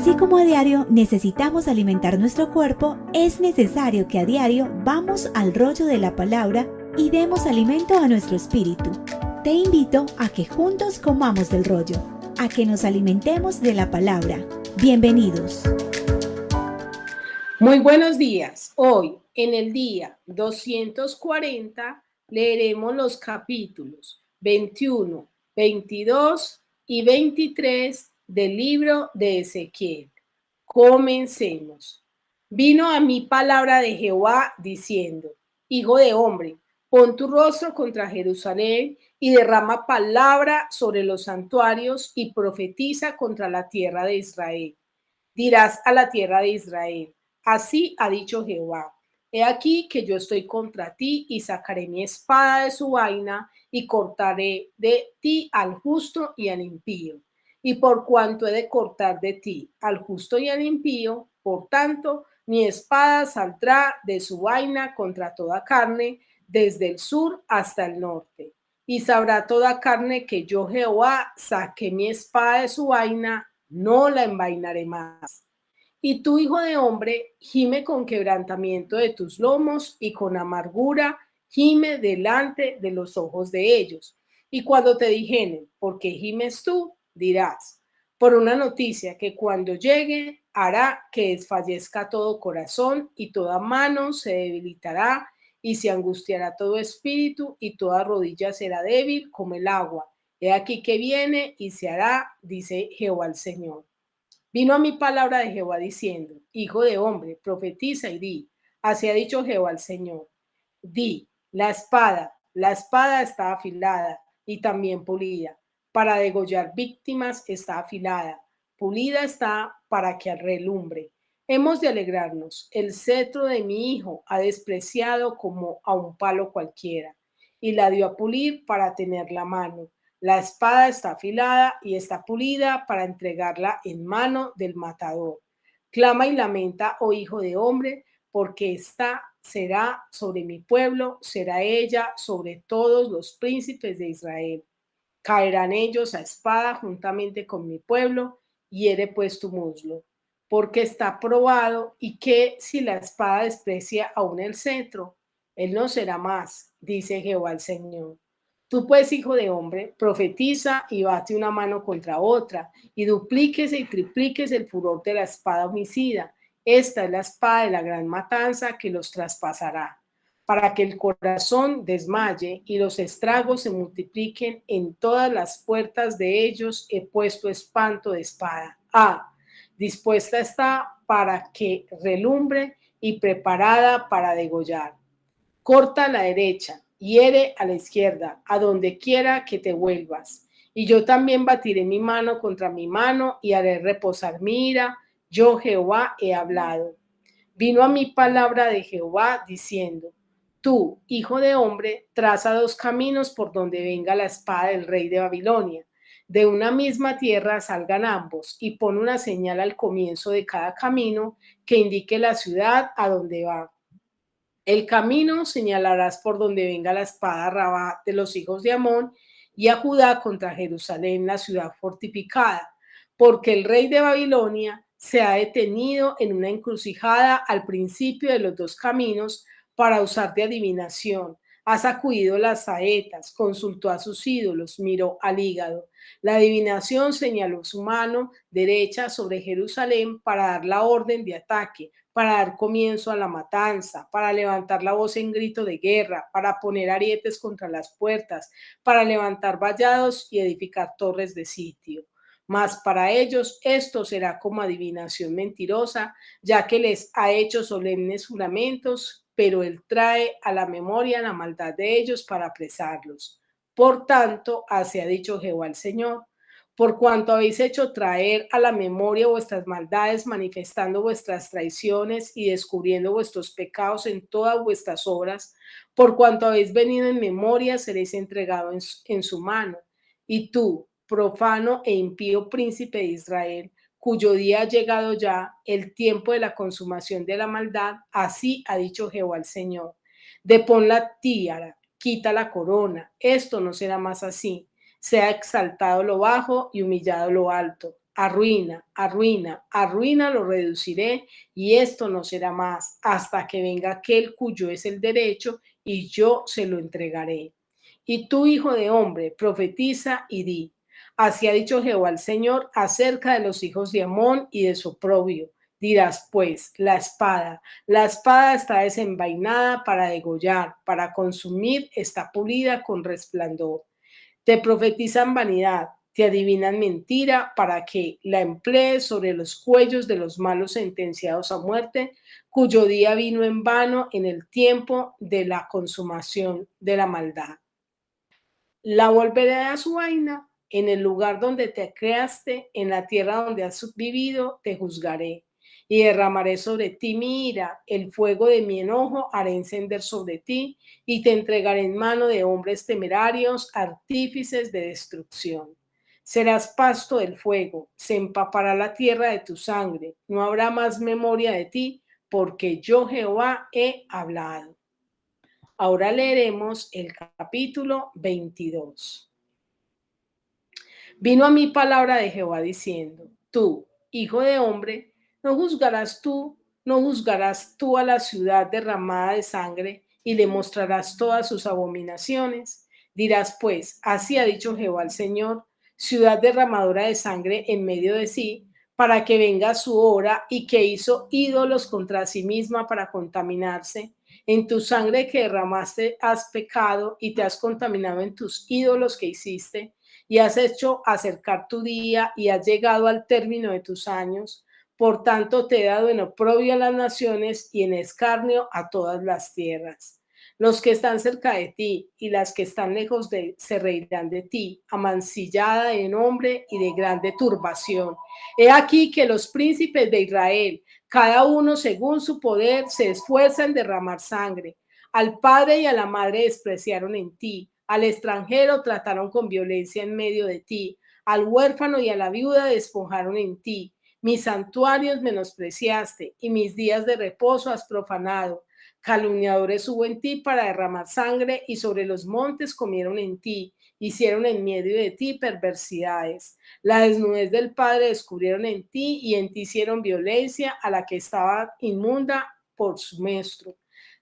Así como a diario necesitamos alimentar nuestro cuerpo, es necesario que a diario vamos al rollo de la palabra y demos alimento a nuestro espíritu. Te invito a que juntos comamos del rollo, a que nos alimentemos de la palabra. Bienvenidos. Muy buenos días. Hoy, en el día 240, leeremos los capítulos 21, 22 y 23 del libro de Ezequiel. Comencemos. Vino a mí palabra de Jehová diciendo: Hijo de hombre, pon tu rostro contra Jerusalén y derrama palabra sobre los santuarios y profetiza contra la tierra de Israel. Dirás a la tierra de Israel: así ha dicho Jehová: he aquí que yo estoy contra ti y sacaré mi espada de su vaina y cortaré de ti al justo y al impío. Y por cuanto he de cortar de ti al justo y al impío, por tanto, mi espada saldrá de su vaina contra toda carne, desde el sur hasta el norte. Y sabrá toda carne que yo Jehová saqué mi espada de su vaina, no la envainaré más. Y tú, hijo de hombre, gime con quebrantamiento de tus lomos y con amargura gime delante de los ojos de ellos. Y cuando te dijeren: ¿por qué gimes tú?, dirás: por una noticia que cuando llegue hará que desfallezca todo corazón y toda mano se debilitará y se angustiará todo espíritu y toda rodilla será débil como el agua. He aquí que viene y se hará, dice Jehová el Señor. Vino a mí palabra de Jehová diciendo: hijo de hombre, profetiza y di: así ha dicho Jehová el Señor. Di: la espada está afilada y también pulida. Para degollar víctimas está afilada, pulida está para que relumbre. Hemos de alegrarnos. El cetro de mi hijo ha despreciado como a un palo cualquiera, y la dio a pulir para tener la mano. La espada está afilada y está pulida para entregarla en mano del matador. Clama y lamenta, oh hijo de hombre, porque esta será sobre mi pueblo, será ella sobre todos los príncipes de Israel. Caerán ellos a espada juntamente con mi pueblo, hiere pues tu muslo, porque está probado, y que si la espada desprecia aún el cetro, él no será más, dice Jehová el Señor. Tú pues, hijo de hombre, profetiza y bate una mano contra otra, y duplíquese y triplíquese el furor de la espada homicida. Esta es la espada de la gran matanza que los traspasará, para que el corazón desmaye y los estragos se multipliquen en todas las puertas de ellos. He puesto espanto de espada. Dispuesta está para que relumbre y preparada para degollar. Corta a la derecha, hiere a la izquierda, a donde quiera que te vuelvas. Y yo también batiré mi mano contra mi mano y haré reposar mi ira. Yo Jehová he hablado. Vino a mí palabra de Jehová diciendo: tú, hijo de hombre, traza dos caminos por donde venga la espada del rey de Babilonia. De una misma tierra salgan ambos, y pon una señal al comienzo de cada camino que indique la ciudad a donde va. El camino señalarás por donde venga la espada Rabá de los hijos de Amón, y a Judá contra Jerusalén, la ciudad fortificada, porque el rey de Babilonia se ha detenido en una encrucijada al principio de los dos caminos para usar de adivinación. Ha sacudido las saetas, consultó a sus ídolos, miró al hígado. La adivinación señaló su mano derecha sobre Jerusalén para dar la orden de ataque, para dar comienzo a la matanza, para levantar la voz en grito de guerra, para poner arietes contra las puertas, para levantar vallados y edificar torres de sitio. Mas para ellos esto será como adivinación mentirosa, ya que les ha hecho solemnes juramentos, pero él trae a la memoria la maldad de ellos para apresarlos. Por tanto, así ha dicho Jehová el Señor: por cuanto habéis hecho traer a la memoria vuestras maldades, manifestando vuestras traiciones y descubriendo vuestros pecados en todas vuestras obras, por cuanto habéis venido en memoria, seréis entregado en su mano. Y tú, profano e impío príncipe de Israel, cuyo día ha llegado ya, el tiempo de la consumación de la maldad, así ha dicho Jehová el Señor: depón la tiara, quita la corona, esto no será más así. Sea exaltado lo bajo y humillado lo alto. arruina, arruina, arruina lo reduciré, y esto no será más, hasta que venga aquel cuyo es el derecho, y yo se lo entregaré. Y tú, hijo de hombre, profetiza y di: así ha dicho Jehová el Señor acerca de los hijos de Amón y de su oprobio. Dirás pues: la espada está desenvainada para degollar, para consumir está pulida con resplandor. Te profetizan vanidad, te adivinan mentira para que la emplees sobre los cuellos de los malos sentenciados a muerte, cuyo día vino en vano en el tiempo de la consumación de la maldad. La volveré a su vaina, en el lugar donde te creaste, en la tierra donde has vivido, te juzgaré. Y derramaré sobre ti mi ira, el fuego de mi enojo haré encender sobre ti, y te entregaré en mano de hombres temerarios, artífices de destrucción. Serás pasto del fuego, se empapará la tierra de tu sangre, no habrá más memoria de ti, porque yo Jehová he hablado. Ahora leeremos el capítulo 22. Vino a mí palabra de Jehová diciendo: tú, hijo de hombre, no juzgarás tú a la ciudad derramada de sangre, y le mostrarás todas sus abominaciones. Dirás pues: así ha dicho Jehová el Señor, ciudad derramadora de sangre en medio de sí, para que venga su hora, y que hizo ídolos contra sí misma para contaminarse. En tu sangre que derramaste has pecado, y te has contaminado en tus ídolos que hiciste, y has hecho acercar tu día, y has llegado al término de tus años. Por tanto, te he dado en oprobio a las naciones, y en escarnio a todas las tierras. Los que están cerca de ti y las que están lejos de se reirán de ti, amancillada de nombre y de grande turbación. He aquí que los príncipes de Israel, cada uno según su poder, se esfuerza en derramar sangre. Al padre y a la madre despreciaron en ti, al extranjero trataron con violencia en medio de ti, al huérfano y a la viuda despojaron en ti. Mis santuarios menospreciaste, y mis días de reposo has profanado. Calumniadores hubo en ti para derramar sangre, y sobre los montes comieron en ti, hicieron en medio de ti perversidades. La desnudez del padre descubrieron en ti, y en ti hicieron violencia a la que estaba inmunda por su menstruo.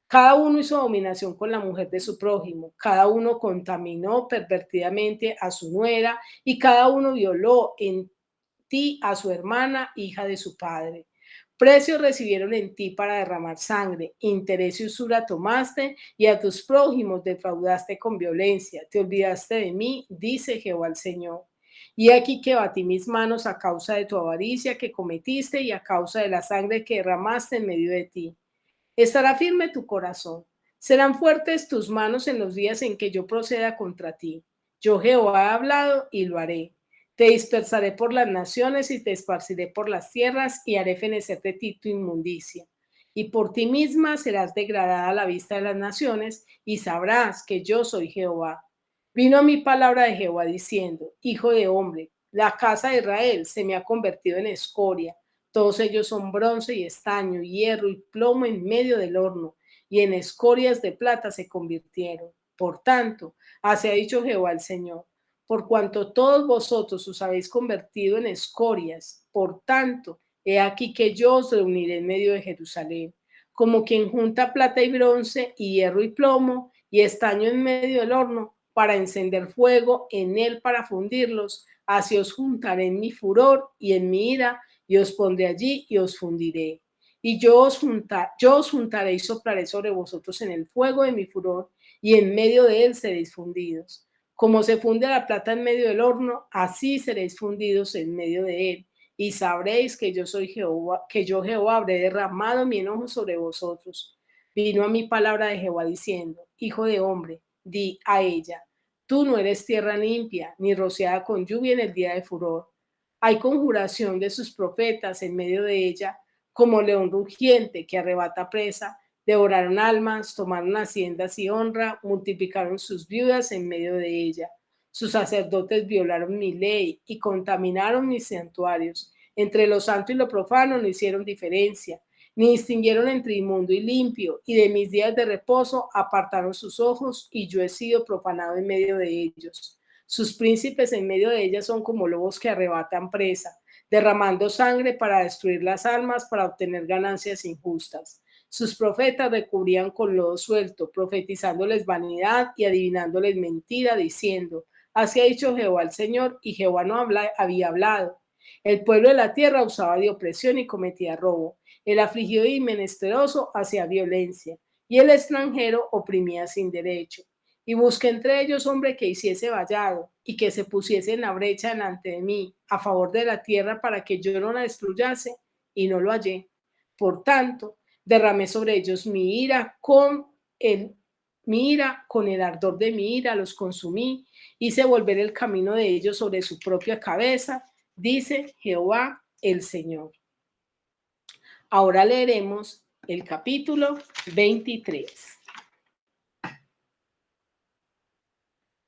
Cada uno hizo dominación con la mujer de su prójimo, cada uno contaminó pervertidamente a su nuera, y cada uno violó en ti a su hermana, hija de su padre. Precio recibieron en ti para derramar sangre, interés y usura tomaste, y a tus prójimos defraudaste con violencia. Te olvidaste de mí, dice Jehová el Señor. Y aquí que batí mis manos a causa de tu avaricia que cometiste, y a causa de la sangre que derramaste en medio de ti. Estará firme tu corazón. Serán fuertes tus manos en los días en que yo proceda contra ti. Yo Jehová he hablado y lo haré. Te dispersaré por las naciones y te esparciré por las tierras, y haré fenecer de ti tu inmundicia. Y por ti misma serás degradada a la vista de las naciones, y sabrás que yo soy Jehová. Vino a mi palabra de Jehová diciendo: hijo de hombre, la casa de Israel se me ha convertido en escoria. Todos ellos son bronce y estaño, hierro y plomo en medio del horno, y en escorias de plata se convirtieron. Por tanto, así ha dicho Jehová el Señor: por cuanto todos vosotros os habéis convertido en escorias, por tanto, he aquí que yo os reuniré en medio de Jerusalén, como quien junta plata y bronce, y hierro y plomo, y estaño en medio del horno, para encender fuego en él para fundirlos. Así os juntaré en mi furor y en mi ira, y os pondré allí y os fundiré. Y yo os juntaré y soplaré sobre vosotros en el fuego de mi furor, y en medio de él seréis fundidos. Como se funde la plata en medio del horno, así seréis fundidos en medio de él. Y sabréis que yo soy Jehová, que yo Jehová habré derramado mi enojo sobre vosotros. Vino a mi palabra de Jehová diciendo: hijo de hombre, di a ella: tú no eres tierra limpia, ni rociada con lluvia en el día de furor. Hay conjuración de sus profetas en medio de ella, como león rugiente que arrebata presa. Devoraron almas, tomaron haciendas y honra, multiplicaron sus viudas en medio de ella. Sus sacerdotes violaron mi ley y contaminaron mis santuarios. Entre lo santo y lo profano no hicieron diferencia, ni distinguieron entre inmundo y limpio, y de mis días de reposo apartaron sus ojos, y yo he sido profanado en medio de ellos. Sus príncipes en medio de ellas son como lobos que arrebatan presa. derramando sangre para destruir las almas, para obtener ganancias injustas. Sus profetas recubrían con lodo suelto, profetizándoles vanidad y adivinándoles mentira, diciendo: así ha dicho Jehová el Señor, y Jehová no había hablado. El pueblo de la tierra usaba de opresión y cometía robo. El afligido y menesteroso hacía violencia, y el extranjero oprimía sin derecho. Y busqué entre ellos hombre que hiciese vallado, y que se pusiese en la brecha delante de mí, a favor de la tierra, para que yo no la destruyase, y no lo hallé. Por tanto, derramé sobre ellos el, mi ira, con el ardor de mi ira los consumí, hice volver el camino de ellos sobre su propia cabeza, dice Jehová el Señor. Ahora leeremos el capítulo 23.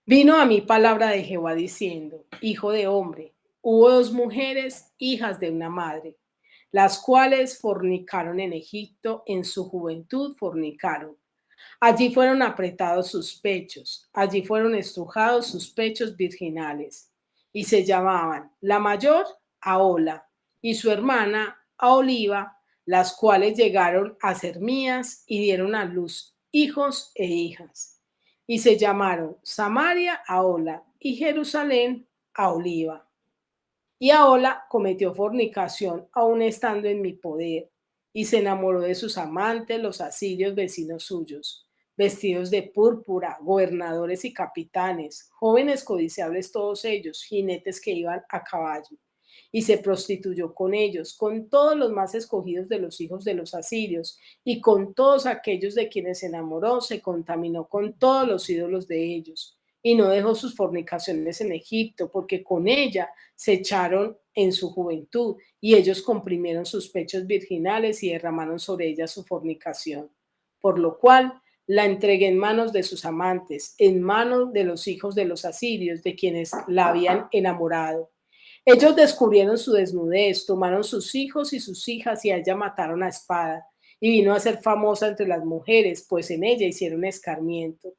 Vino a mí palabra de Jehová diciendo: hijo de hombre, hubo dos mujeres, hijas de una madre, las cuales fornicaron en Egipto, en su juventud fornicaron. Allí fueron apretados sus pechos, allí fueron estrujados sus pechos virginales, y se llamaban la mayor Ahola y su hermana Aholiba, las cuales llegaron a ser mías y dieron a luz hijos e hijas. Y se llamaron Samaria Ahola y Jerusalén Aholiba. Y Ahola cometió fornicación aún estando en mi poder, y se enamoró de sus amantes, los asirios vecinos suyos, vestidos de púrpura, gobernadores y capitanes, jóvenes codiciables todos ellos, jinetes que iban a caballo. Y se prostituyó con ellos, con todos los más escogidos de los hijos de los asirios, y con todos aquellos de quienes se enamoró, se contaminó con todos los ídolos de ellos. Y no dejó sus fornicaciones en Egipto, porque con ella se echaron en su juventud, y ellos comprimieron sus pechos virginales y derramaron sobre ella su fornicación. Por lo cual la entregué en manos de sus amantes, en manos de los hijos de los asirios, de quienes la habían enamorado. Ellos descubrieron su desnudez, tomaron sus hijos y sus hijas y a ella mataron a espada. Y vino a ser famosa entre las mujeres, pues en ella hicieron escarmiento.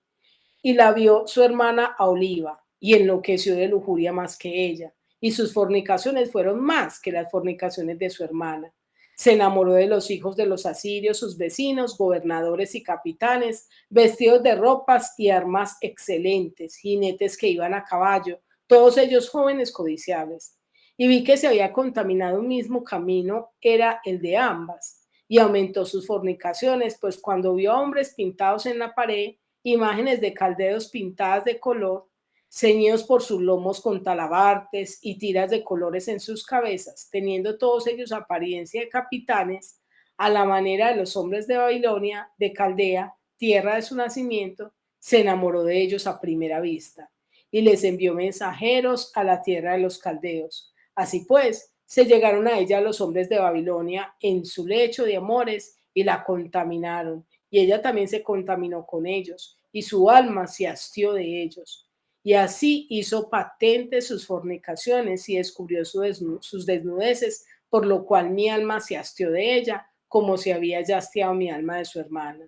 Y la vio su hermana Aholiba, y enloqueció de lujuria más que ella, y sus fornicaciones fueron más que las fornicaciones de su hermana. Se enamoró de los hijos de los asirios, sus vecinos, gobernadores y capitanes, vestidos de ropas y armas excelentes, jinetes que iban a caballo, todos ellos jóvenes codiciables. Y vi que se había contaminado un mismo camino, era el de ambas, y aumentó sus fornicaciones, pues cuando vio a hombres pintados en la pared, imágenes de caldeos pintadas de color, ceñidos por sus lomos con talabartes y tiras de colores en sus cabezas, teniendo todos ellos apariencia de capitanes, a la manera de los hombres de Babilonia, de Caldea, tierra de su nacimiento, se enamoró de ellos a primera vista y les envió mensajeros a la tierra de los caldeos. Así pues, se llegaron a ella los hombres de Babilonia en su lecho de amores y la contaminaron, y ella también se contaminó con ellos, y su alma se hastió de ellos. Y así hizo patentes sus fornicaciones y descubrió sus desnudeces, por lo cual mi alma se hastió de ella, como se había ya hastiado mi alma de su hermana.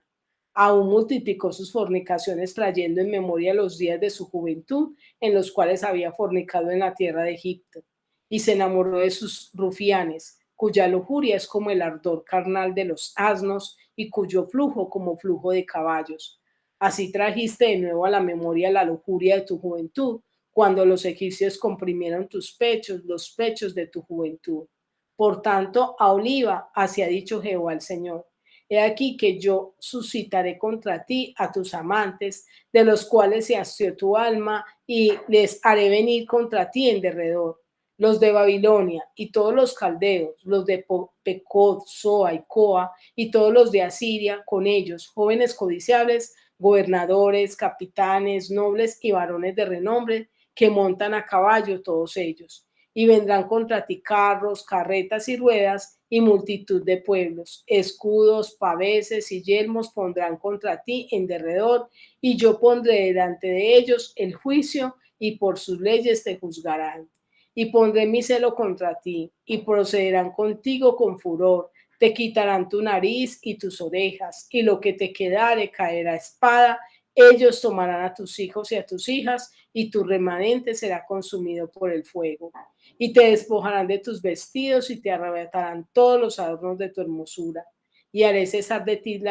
Aún multiplicó sus fornicaciones, trayendo en memoria los días de su juventud, en los cuales había fornicado en la tierra de Egipto. Y se enamoró de sus rufianes, cuya lujuria es como el ardor carnal de los asnos y cuyo flujo como flujo de caballos. Así trajiste de nuevo a la memoria la lujuria de tu juventud, cuando los egipcios comprimieron tus pechos, los pechos de tu juventud. Por tanto, a Oliva, así ha dicho Jehová el Señor: he aquí que yo suscitaré contra ti a tus amantes, de los cuales se hastió tu alma, y les haré venir contra ti en derredor, los de Babilonia y todos los caldeos, los de Pecod, Soa y Coa, y todos los de Asiria con ellos, jóvenes codiciables, gobernadores, capitanes, nobles y varones de renombre, que montan a caballo todos ellos. Y vendrán contra ti carros, carretas y ruedas, y multitud de pueblos, escudos, paveses y yelmos pondrán contra ti en derredor, y yo pondré delante de ellos el juicio, y por sus leyes te juzgarán. Y pondré mi celo contra ti, y procederán contigo con furor, te quitarán tu nariz y tus orejas, y lo que te quedare caerá espada, Ellos tomarán a tus hijos y a tus hijas, y tu remanente será consumido por el fuego. Y te despojarán de tus vestidos y te arrebatarán todos los adornos de tu hermosura. Y haré cesar de ti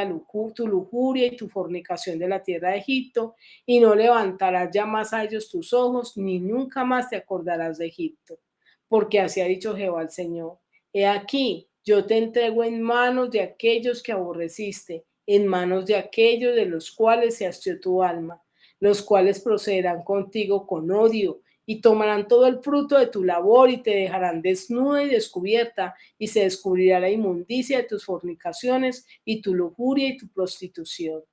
tu lujuria y tu fornicación de la tierra de Egipto, y no levantarás ya más a ellos tus ojos, ni nunca más te acordarás de Egipto. Porque así ha dicho Jehová el Señor. He aquí, yo te entrego en manos de aquellos que aborreciste, en manos de aquellos de los cuales se hastió tu alma, los cuales procederán contigo con odio y tomarán todo el fruto de tu labor y te dejarán desnuda y descubierta, y se descubrirá la inmundicia de tus fornicaciones y tu lujuria y tu prostitución.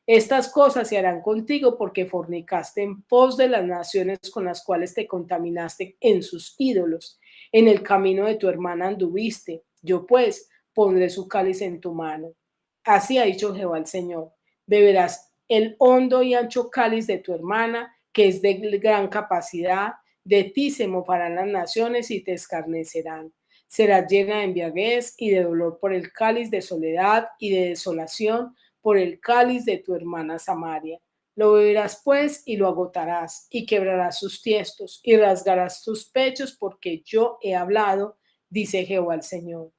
Estas cosas se harán contigo porque fornicaste en pos de las naciones con las cuales te contaminaste en sus ídolos. En el camino de tu hermana anduviste. Yo pues pondré su cáliz en tu mano. Así ha dicho Jehová el Señor. Beberás el hondo y ancho cáliz de tu hermana, que es de gran capacidad. De ti se mofarán las naciones y te escarnecerán. Serás llena de embriaguez y de dolor por el cáliz de soledad y de desolación por el cáliz de tu hermana Samaria. Lo beberás pues y lo agotarás, y quebrarás sus tiestos, y rasgarás tus pechos, porque yo he hablado, dice Jehová el Señor.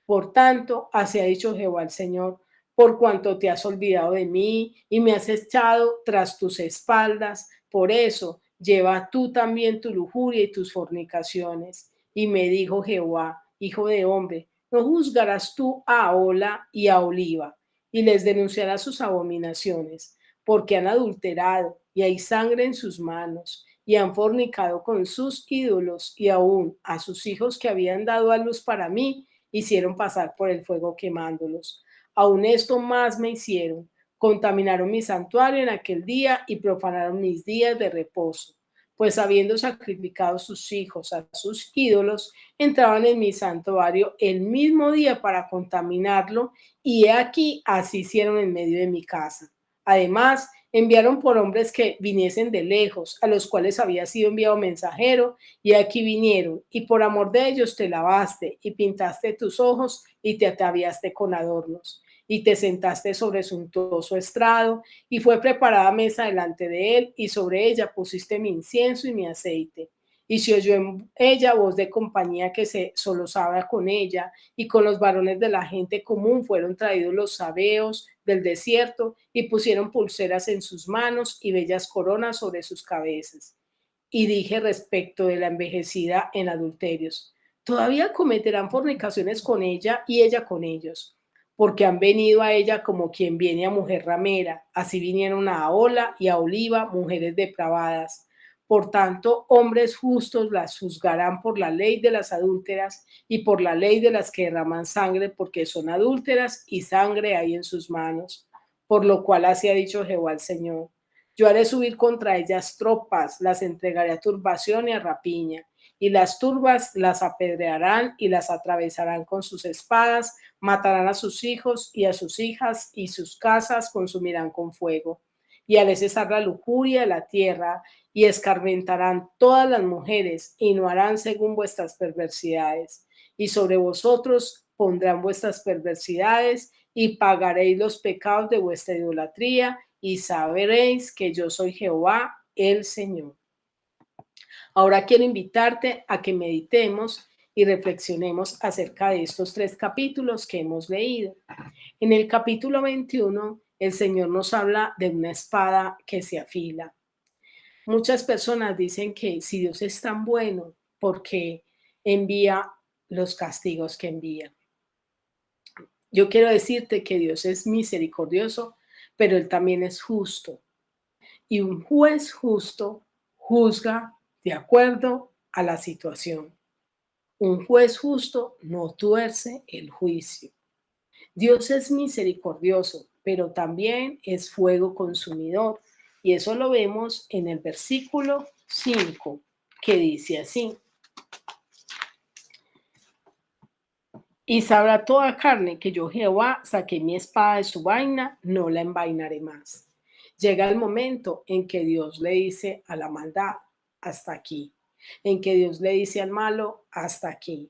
Por tanto, así ha dicho Jehová el Señor, por cuanto te has olvidado de mí y me has echado tras tus espaldas, por eso lleva tú también tu lujuria y tus fornicaciones. Y me dijo Jehová, hijo de hombre, ¿no juzgarás tú a Ola y a Oliva, y les denunciarás sus abominaciones, porque han adulterado y hay sangre en sus manos, y han fornicado con sus ídolos, y aún a sus hijos que habían dado a luz para mí, hicieron pasar por el fuego quemándolos? Aún esto más me hicieron: contaminaron mi santuario en aquel día y profanaron mis días de reposo, pues habiendo sacrificado sus hijos a sus ídolos, entraban en mi santuario el mismo día para contaminarlo, y he aquí, así hicieron en medio de mi casa. Además, enviaron por hombres que viniesen de lejos, a los cuales había sido enviado mensajero, y aquí vinieron, y por amor de ellos te lavaste, y pintaste tus ojos, y te ataviaste con adornos, y te sentaste sobre suntuoso estrado, y fue preparada mesa delante de él, y sobre ella pusiste mi incienso y mi aceite. Y se oyó en ella voz de compañía que se solozaba con ella, y con los varones de la gente común fueron traídos los sabeos del desierto, y pusieron pulseras en sus manos y bellas coronas sobre sus cabezas. Y dije respecto de la envejecida en adulterios: todavía cometerán fornicaciones con ella y ella con ellos, porque han venido a ella como quien viene a mujer ramera, así vinieron a Ola y a Oliva, mujeres depravadas. Por tanto, hombres justos las juzgarán por la ley de las adúlteras y por la ley de las que derraman sangre, porque son adúlteras y sangre hay en sus manos. Por lo cual así ha dicho Jehová el Señor: yo haré subir contra ellas tropas, las entregaré a turbación y a rapiña, y las turbas las apedrearán y las atravesarán con sus espadas, matarán a sus hijos y a sus hijas, y sus casas consumirán con fuego. Y haré cesar la lujuria de la tierra, y escarmentarán todas las mujeres, y no harán según vuestras perversidades. Y sobre vosotros pondrán vuestras perversidades, y pagaréis los pecados de vuestra idolatría, y sabréis que yo soy Jehová, el Señor. Ahora quiero invitarte a que meditemos y reflexionemos acerca de estos 3 capítulos que hemos leído. En el capítulo 21, el Señor nos habla de una espada que se afila. Muchas personas dicen que si Dios es tan bueno, ¿por qué envía los castigos que envía? Yo quiero decirte que Dios es misericordioso, pero Él también es justo. Y un juez justo juzga de acuerdo a la situación. Un juez justo no tuerce el juicio. Dios es misericordioso, pero también es fuego consumidor. Y eso lo vemos en el versículo 5, que dice así: y sabrá toda carne que yo Jehová saqué mi espada de su vaina, no la envainaré más. Llega el momento en que Dios le dice a la maldad: hasta aquí. En que Dios le dice al malo: hasta aquí.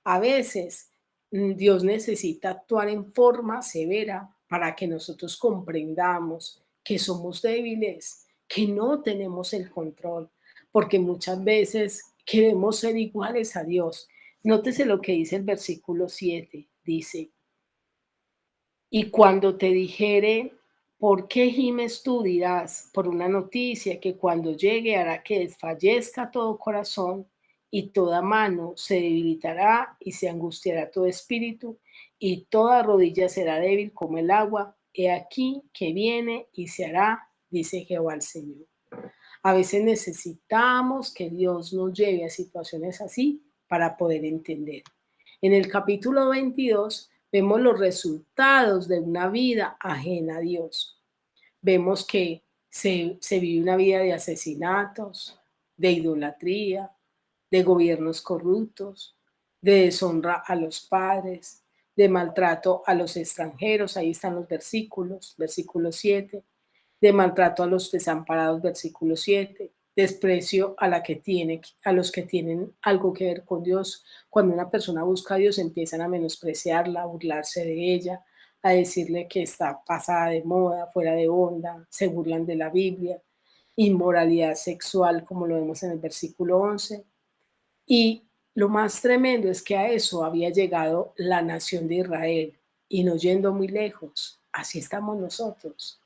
A veces Dios necesita actuar en forma severa para que nosotros comprendamos que somos débiles, que no tenemos el control, porque muchas veces queremos ser iguales a Dios. Nótese lo que dice el versículo 7, dice, y cuando te dijere, ¿por qué gimes tú? Dirás, por una noticia que cuando llegue hará que desfallezca todo corazón y toda mano se debilitará y se angustiará todo espíritu y toda rodilla será débil como el agua. He aquí que viene y se hará, dice Jehová el Señor. A veces necesitamos que Dios nos lleve a situaciones así para poder entender. En el capítulo 22 vemos los resultados de una vida ajena a Dios. Vemos que se vive una vida de asesinatos, de idolatría, de gobiernos corruptos, de deshonra a los padres, de maltrato a los extranjeros. Ahí están los versículos, versículo 7, de maltrato a los desamparados, versículo 7, desprecio a los que tienen algo que ver con Dios. Cuando una persona busca a Dios, empiezan a menospreciarla, a burlarse de ella, a decirle que está pasada de moda, fuera de onda, se burlan de la Biblia, inmoralidad sexual, como lo vemos en el versículo 11. Y lo más tremendo es que a eso había llegado la nación de Israel, y no yendo muy lejos, así estamos nosotros.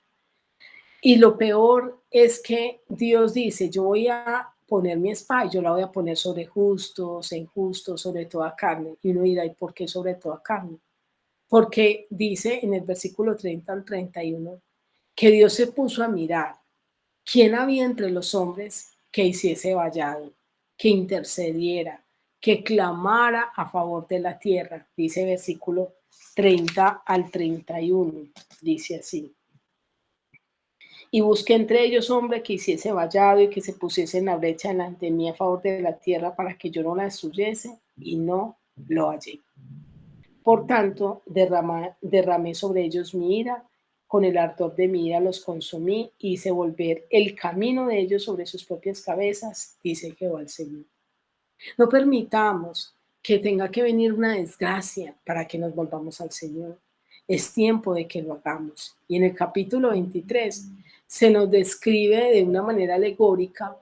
Y lo peor es que Dios dice, yo voy a poner mi espada y yo la voy a poner sobre justos, e injustos, sobre toda carne. Y uno dirá, ¿y por qué sobre toda carne? Porque dice en el versículo 30 al 31 que Dios se puso a mirar quién había entre los hombres que hiciese vallado, que intercediera, que clamara a favor de la tierra. Dice versículo 30 al 31, dice así. Y busqué entre ellos hombre que hiciese vallado y que se pusiese en la brecha delante de mí a favor de la tierra para que yo no la destruyese, y no lo hallé. Por tanto, derramé sobre ellos mi ira, con el ardor de mi ira los consumí, y hice volver el camino de ellos sobre sus propias cabezas, dice Jehová el Señor. No permitamos que tenga que venir una desgracia para que nos volvamos al Señor. Es tiempo de que lo hagamos. Y en el capítulo 23 se nos describe de una manera alegórica,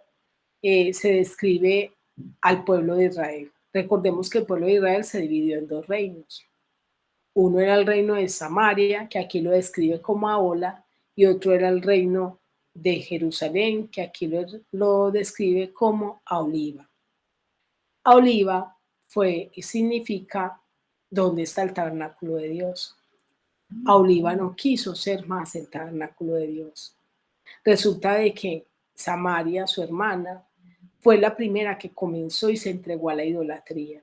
se describe al pueblo de Israel. Recordemos que el pueblo de Israel se dividió en dos reinos. Uno era el reino de Samaria, que aquí lo describe como Ahola, y otro era el reino de Jerusalén, que aquí lo describe como Aholiba. Aholiba significa ¿dónde está el tabernáculo de Dios? Aholiba no quiso ser más el tabernáculo de Dios. Resulta de que Samaria, su hermana, fue la primera que comenzó y se entregó a la idolatría.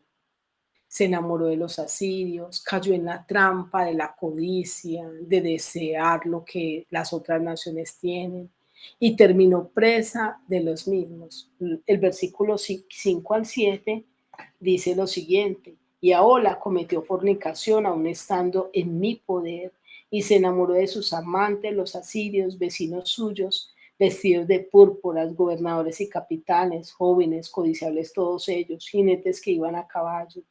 Se enamoró de los asirios, cayó en la trampa de la codicia, de desear lo que las otras naciones tienen, y terminó presa de los mismos. El versículo 5 al 7 dice lo siguiente: y Ahola cometió fornicación aun estando en mi poder, y se enamoró de sus amantes, los asirios, vecinos suyos, vestidos de púrpuras, gobernadores y capitanes, jóvenes, codiciables todos ellos, jinetes que iban a caballo,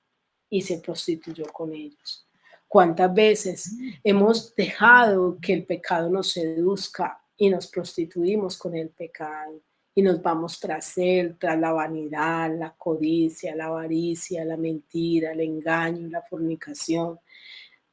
y se prostituyó con ellos. ¿Cuántas veces hemos dejado que el pecado nos seduzca y nos prostituimos con el pecado? Y nos vamos tras él, tras la vanidad, la codicia, la avaricia, la mentira, el engaño, la fornicación.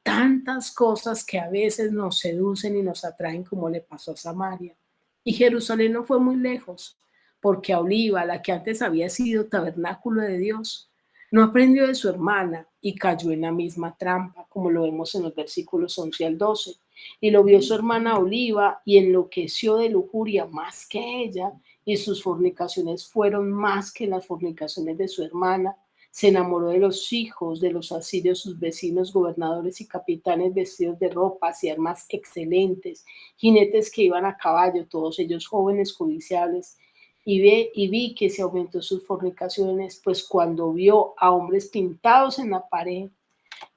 Tantas cosas que a veces nos seducen y nos atraen, como le pasó a Samaria. Y Jerusalén no fue muy lejos, porque a Oliva, la que antes había sido tabernáculo de Dios, no aprendió de su hermana y cayó en la misma trampa, como lo vemos en los versículos 11 al 12. Y lo vio su hermana Oliva y enloqueció de lujuria más que ella, y sus fornicaciones fueron más que las fornicaciones de su hermana. Se enamoró de los hijos de los asirios, sus vecinos, gobernadores y capitanes vestidos de ropas y armas excelentes, jinetes que iban a caballo, todos ellos jóvenes codiciables. Y vi que se aumentó sus fornicaciones, pues cuando vio a hombres pintados en la pared,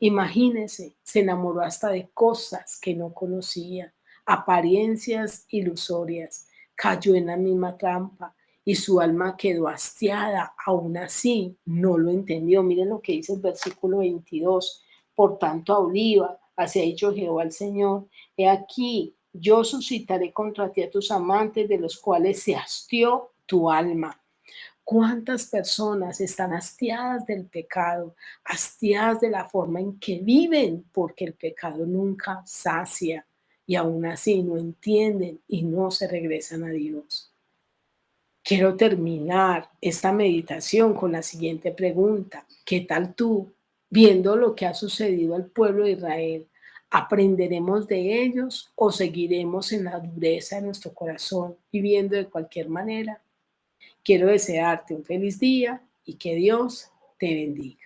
imagínese, se enamoró hasta de cosas que no conocía, apariencias ilusorias, cayó en la misma trampa y su alma quedó hastiada. Aún así, no lo entendió. Miren lo que dice el versículo 22. Por tanto, a Oliva, así ha dicho Jehová el Señor, he aquí Yo suscitaré contra ti a tus amantes, de los cuales se hastió tu alma. ¿Cuántas personas están hastiadas del pecado, hastiadas de la forma en que viven? Porque el pecado nunca sacia y aún así no entienden y no se regresan a Dios. Quiero terminar esta meditación con la siguiente pregunta. ¿Qué tal tú, viendo lo que ha sucedido al pueblo de Israel? ¿Aprenderemos de ellos o seguiremos en la dureza de nuestro corazón, viviendo de cualquier manera? Quiero desearte un feliz día y que Dios te bendiga.